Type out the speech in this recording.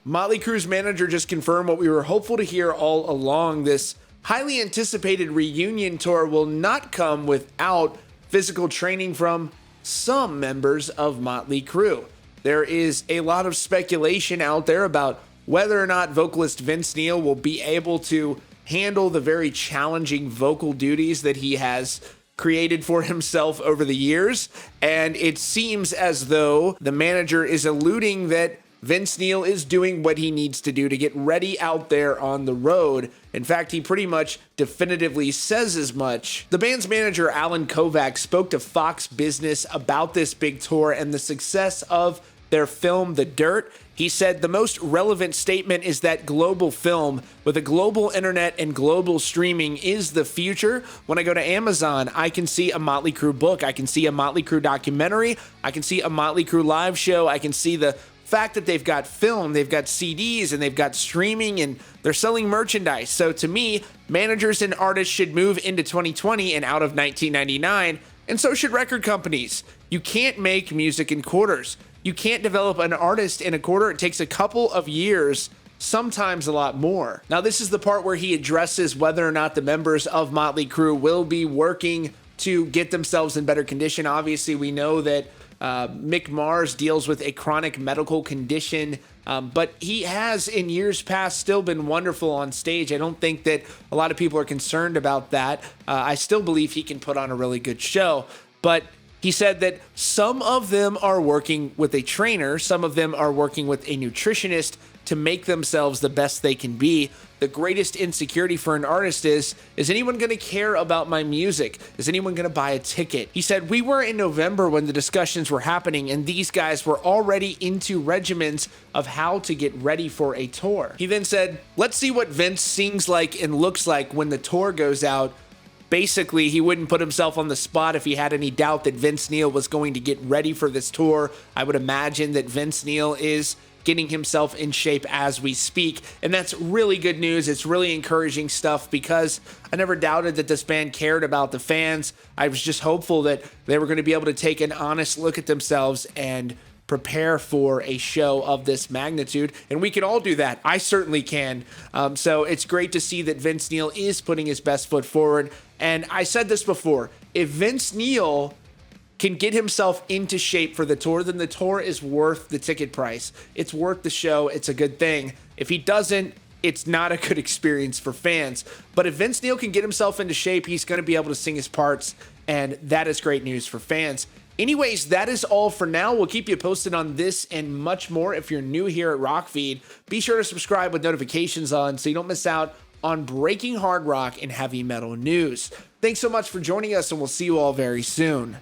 Motley Crue's manager just confirmed what we were hopeful to hear all along. This highly anticipated reunion tour will not come without physical training from some members of Motley Crue. There is a lot of speculation out there about whether or not vocalist Vince Neil will be able to handle the very challenging vocal duties that he has created for himself over the years. And it seems as though the manager is alluding that Vince Neil is doing what he needs to do to get ready out there on the road. In fact, he pretty much definitively says as much. The band's manager, Alan Kovacs, spoke to Fox Business about this big tour and the success of their film, The Dirt. He said the most relevant statement is that global film with a global internet and global streaming is the future. When I go to Amazon, I can see a Motley Crue book. I can see a Motley Crue documentary. I can see a Motley Crue live show. I can see the fact that they've got film, they've got CDs, and they've got streaming, and they're selling merchandise. So to me, managers and artists should move into 2020 and out of 1999, and so should record companies. You can't make music in quarters. You can't develop an artist in a quarter. It takes a couple of years, sometimes a lot more. Now, this is the part where he addresses whether or not the members of Motley Crue will be working to get themselves in better condition. Obviously, we know that Mick Mars deals with a chronic medical condition, but he has in years past still been wonderful on stage. I don't think that a lot of people are concerned about that. I still believe he can put on a really good show, but he said that some of them are working with a trainer, some of them are working with a nutritionist to make themselves the best they can be. The greatest insecurity for an artist is anyone going to care about my music? Is anyone going to buy a ticket? He said, we were in November when the discussions were happening, and these guys were already into regimens of how to get ready for a tour. He then said, let's see what Vince sings like and looks like when the tour goes out. Basically, he wouldn't put himself on the spot if he had any doubt that Vince Neil was going to get ready for this tour. I would imagine that Vince Neil is getting himself in shape as we speak, and that's really good news. It's really encouraging stuff because I never doubted that this band cared about the fans. I was just hopeful that they were going to be able to take an honest look at themselves and prepare for a show of this magnitude, and we can all do that. I certainly can. So it's great to see that Vince Neil is putting his best foot forward, and I said this before, if Vince Neil can get himself into shape for the tour, then the tour is worth the ticket price. It's worth the show. It's a good thing. If he doesn't, it's not a good experience for fans. But if Vince Neil can get himself into shape, he's going to be able to sing his parts, and that is great news for fans. Anyways, that is all for now. We'll keep you posted on this and much more. If you're new here at Rockfeed, be sure to subscribe with notifications on so you don't miss out on breaking hard rock and heavy metal news. Thanks so much for joining us, and we'll see you all very soon.